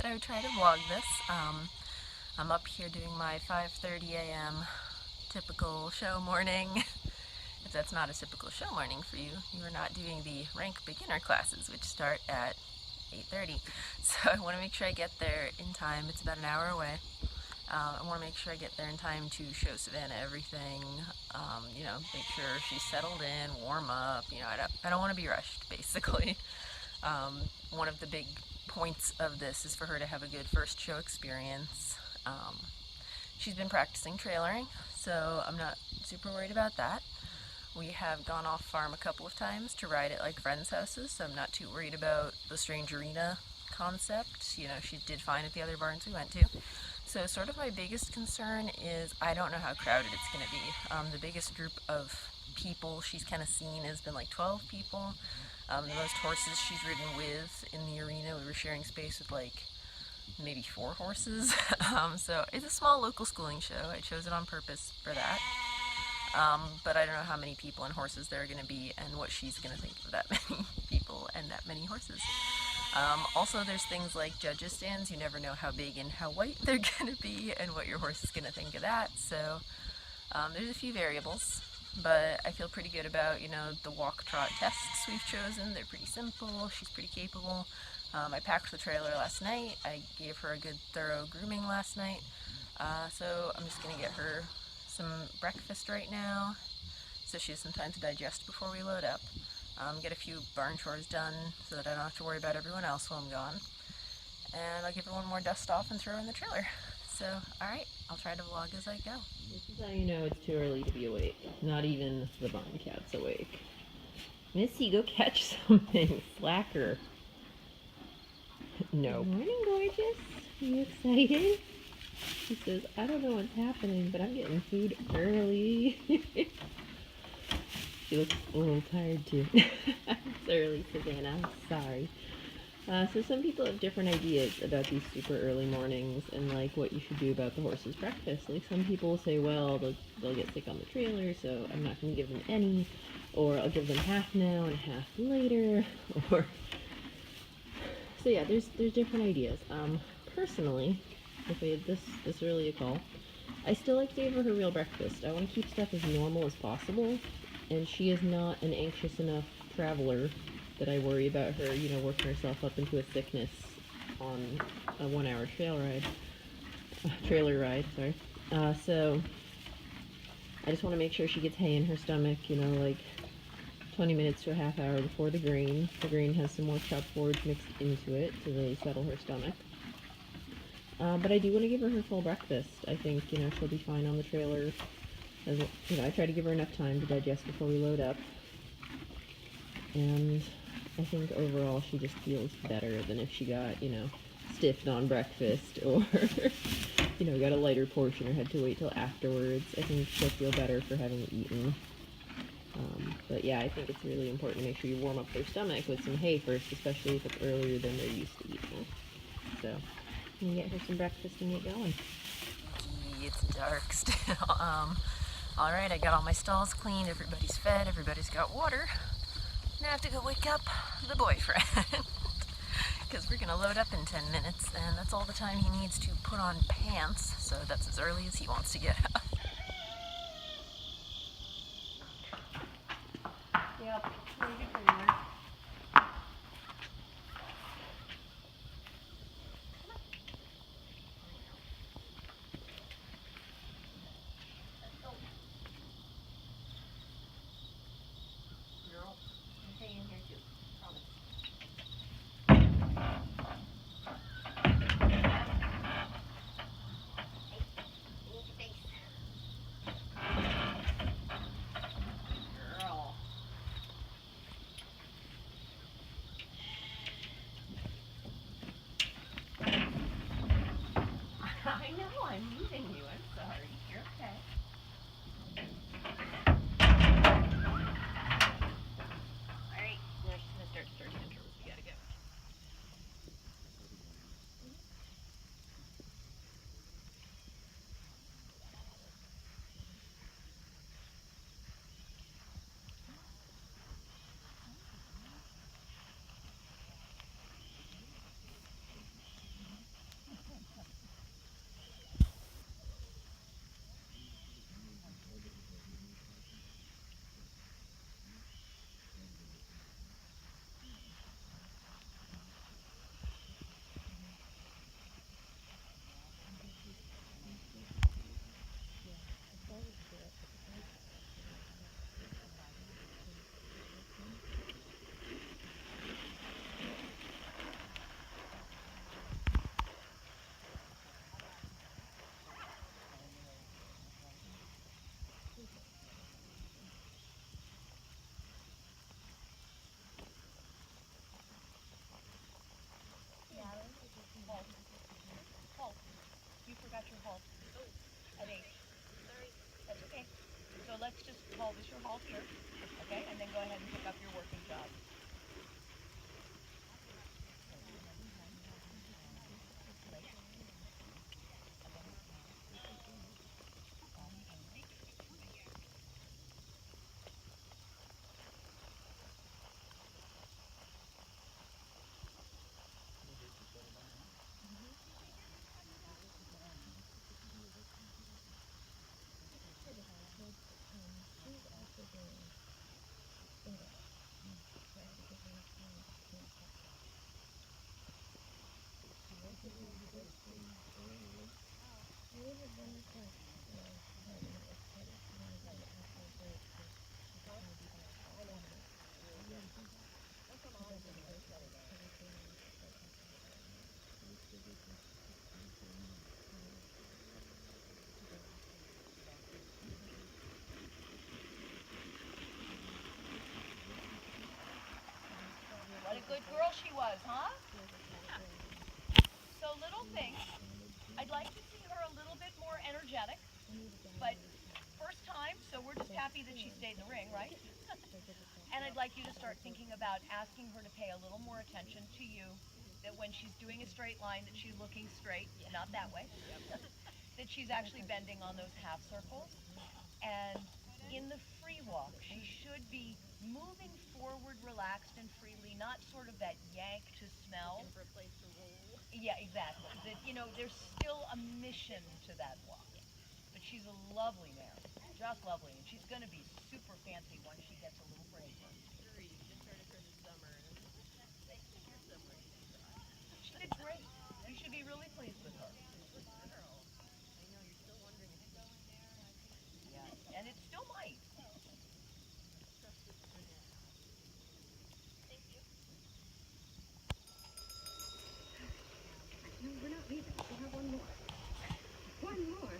I would try to vlog this. I'm up here doing my 5:30 a.m. typical show morning. If that's not a typical show morning for you, you are not doing the rank beginner classes, which start at 8:30. So I want to make sure I get there in time. It's about an hour away. I want to make sure I get there in time to show Savannah everything, make sure she's settled in, warm up. I don't want to be rushed, basically. One of the big points of this is for her to have a good first show experience. She's been practicing trailering, so I'm not super worried about that. We have gone off farm a couple of times to ride at like friends' houses, so I'm not too worried about the strange arena concept. She did fine at the other barns we went to. So sort of my biggest concern is I don't know how crowded it's going to be. The biggest group of people she's kind of seen has been like 12 people. The most horses she's ridden with in the arena, we were sharing space with like maybe 4 horses. So it's a small local schooling show. I chose it on purpose for that. But I don't know how many people and horses there are going to be and what she's going to think of that many people and that many horses. Also, there's things like judges stands. You never know how big and how white they're going to be and what your horse is going to think of that. So there's a few variables, but I feel pretty good about, the walk-trot tests we've chosen. They're pretty simple. She's pretty capable. I packed the trailer last night. I gave her a good thorough grooming last night. So I'm just going to get her some breakfast right now so she has some time to digest before we load up. Get a few barn chores done so that I don't have to worry about everyone else while I'm gone. And I'll give her one more dust off and throw her in the trailer. So, alright, I'll try to vlog as I go. This is how you know it's too early to be awake. Not even the barn cat's awake. Missy, go catch something. Slacker. No. Good morning, gorgeous. Are you excited? She says, I don't know what's happening, but I'm getting food early. She looks a little tired too. It's early, Savannah. I'm sorry. So some people have different ideas about these super early mornings and like what you should do about the horse's breakfast. Like some people say, well, they'll get sick on the trailer, so I'm not going to give them any, or I'll give them half now and half later, or so yeah, there's different ideas. Personally, if we had this early a call, I still like to give her real breakfast. I want to keep stuff as normal as possible. And she is not an anxious enough traveler that I worry about her, working herself up into a sickness on a 1-hour trailer ride, sorry. So I just want to make sure she gets hay in her stomach, like 20 minutes to a half hour before the green. The green has some more chopped forage mixed into it to really settle her stomach. But I do want to give her full breakfast. I think, she'll be fine on the trailer. I try to give her enough time to digest before we load up. And I think overall she just feels better than if she got, stiffed on breakfast or, got a lighter portion or had to wait till afterwards. I think she'll feel better for having eaten. But yeah, I think it's really important to make sure you warm up their stomach with some hay first, especially if it's earlier than they're used to eating. So, you can get her some breakfast and get going. It's dark still. Alright, I got all my stalls cleaned, everybody's fed, everybody's got water. Now I have to go wake up the boyfriend. Because we're going to load up in 10 minutes, and that's all the time he needs to put on pants, so that's as early as he wants to get up. Yep, I know, I'm moving you. I'm sorry. You're okay. Alright, now she's going to start tantrums. We gotta go. halt. You forgot your halt. At 8. That's okay. So let's just call this your halt here, okay? And then go ahead and pick up your working job. What a good girl she was, huh? So little things. I'd like to see her a little bit more energetic, but first time, so we're just happy that she stayed in the ring, right? And I'd like you to start thinking about asking her to pay a little more attention to you, that when she's doing a straight line, that she's looking straight, not that way, that she's actually bending on those half circles. And in the free walk, she should be moving forward relaxed and freely, not sort of that yank to smell. For a place to roll. Yeah, exactly. That, there's still a mission to that walk. But she's a lovely mare, just lovely, and she's going to be super fancy once she gets a little braver. 3. Just started her this summer, and you're somewhere she's trying. She did great. You should be really pleased with her. Good girl. I know you're still wondering if it's going there. Yeah, and it still might. Trust is for now. Thank you. No, we're not leaving. We'll have one more. One more?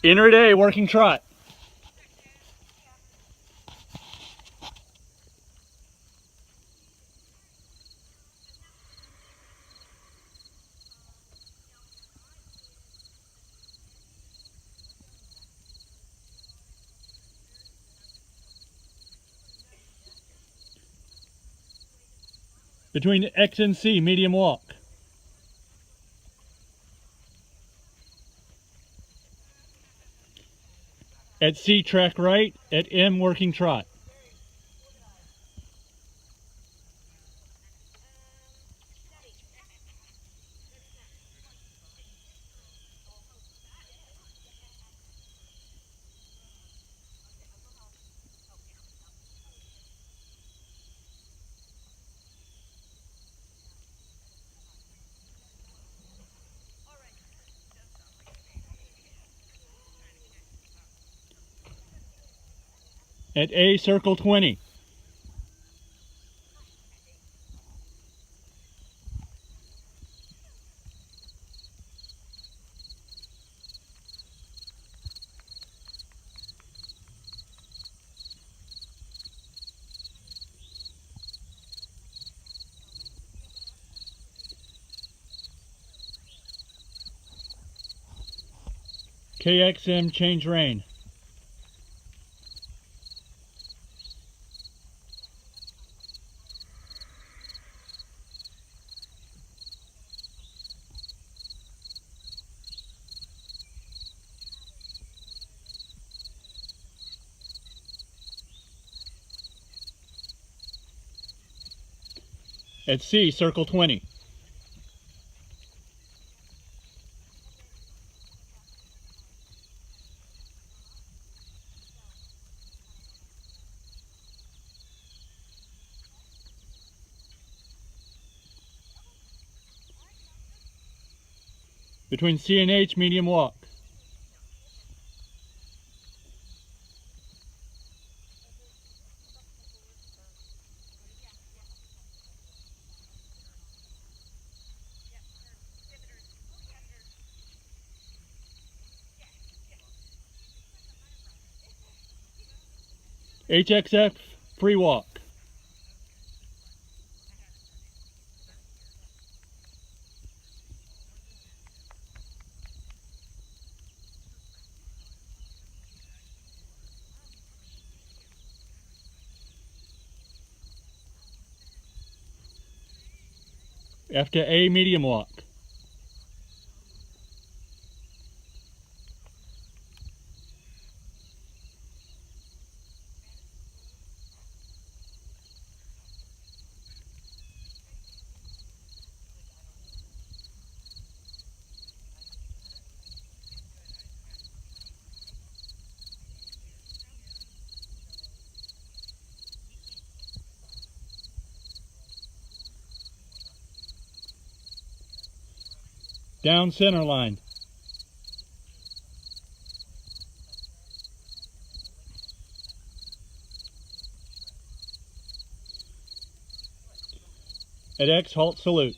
Inner day, working trot. Between X and C, medium walk. At C, track right. At M, working trot. At A, circle 20. KXM, change rein. At C, circle 20. Between C and H, medium walk. HXF, free walk. After A, medium walk. Down center line. At X, halt, salute.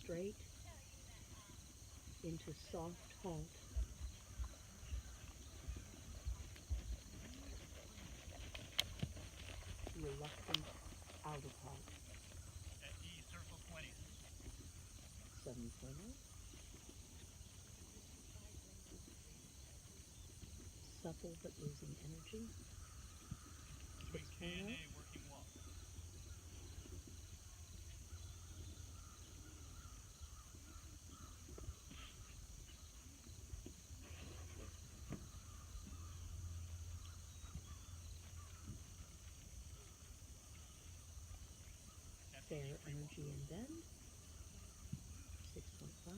straight into soft halt. Reluctant out of halt. At E, circle 20. 7.0. Supple but losing energy. Between K and A, working walk. Fair energy and bend. 6.5.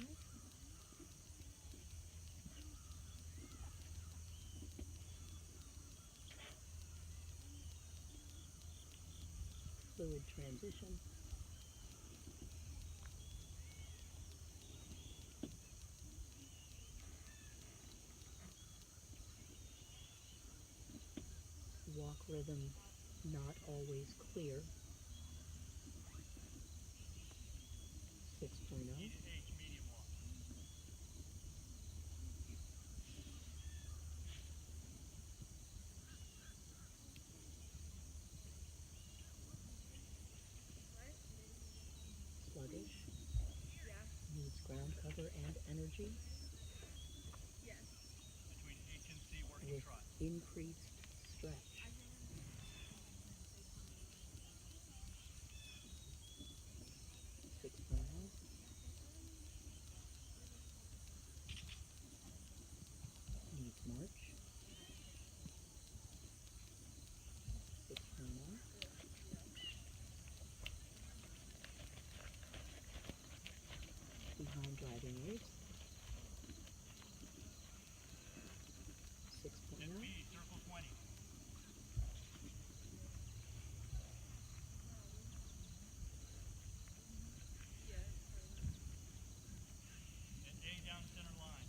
Fluid transition. Walk rhythm not always clear. 6.0. E to H, medium walk. Sluggish. Needs ground cover and energy Between H and C, working with trot. increased stretch. 6.0. Needs march. 6.0. Behind driving race. 6.0. At B, circle 20. At A, down center line.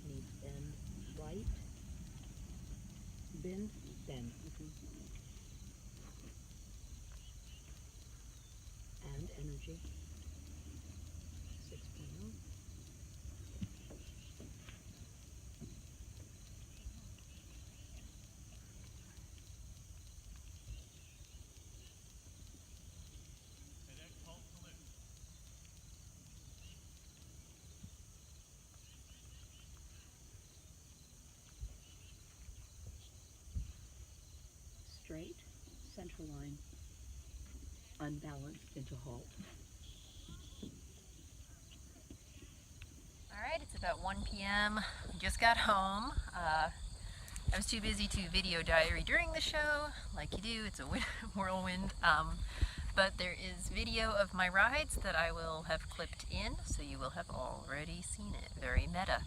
Needs bend right. Bend. Bend. And energy. 6.0. At X, halt to lift. Straight. Center line. Unbalanced into halt. Alright, it's about 1 p.m. Just got home. I was too busy to video diary during the show, like you do. It's a whirlwind. But there is video of my rides that I will have clipped in, so you will have already seen it. Very meta.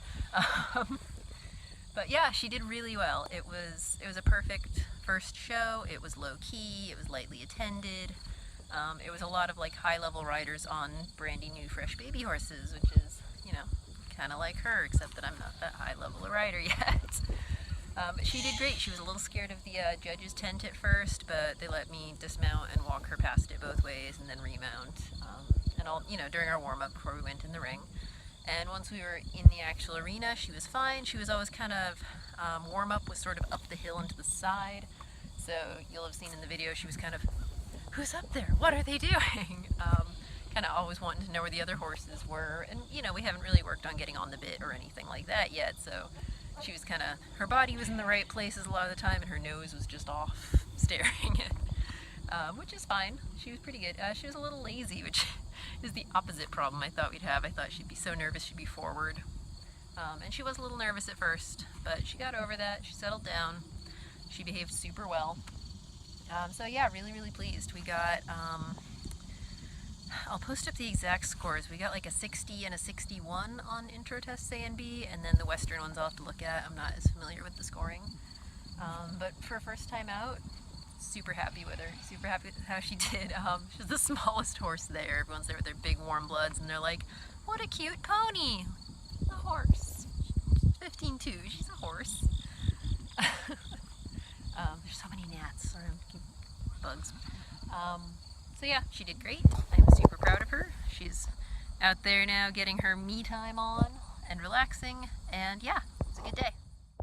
But yeah, she did really well. It was a perfect first show. It was low key. It was lightly attended. It was a lot of like high-level riders on brandy new fresh baby horses, which is, you know, kind of like her, except that I'm not that high-level a rider yet. But she did great. She was a little scared of the judges' tent at first, but they let me dismount and walk her past it both ways and then remount. And all, you know, during our warm-up before we went in the ring. And once we were in the actual arena, she was fine. She was always kind of, warm-up was sort of up the hill and to the side. So you'll have seen in the video, she was kind of, who's up there? What are they doing? Kind of always wanting to know where the other horses were. And, you know, we haven't really worked on getting on the bit or anything like that yet, so she was kind of, her body was in the right places a lot of the time, and her nose was just off staring at, which is fine. She was pretty good. She was a little lazy, which is the opposite problem I thought we'd have. I thought she'd be so nervous she'd be forward. And she was a little nervous at first, but she got over that. She settled down. She behaved super well. So yeah, really, really pleased. We got, I'll post up the exact scores. We got like a 60 and a 61 on intro tests A and B, and then the Western ones I'll have to look at. I'm not as familiar with the scoring. But for a first time out, super happy with her. Super happy with how she did. She's the smallest horse there. Everyone's there with their big warm bloods, and they're like, what a cute pony. A horse. 15 too. She's a horse. There's so many gnats, or bugs. So yeah, she did great. I'm super proud of her. She's out there now getting her me time on and relaxing, and yeah, it's a good day.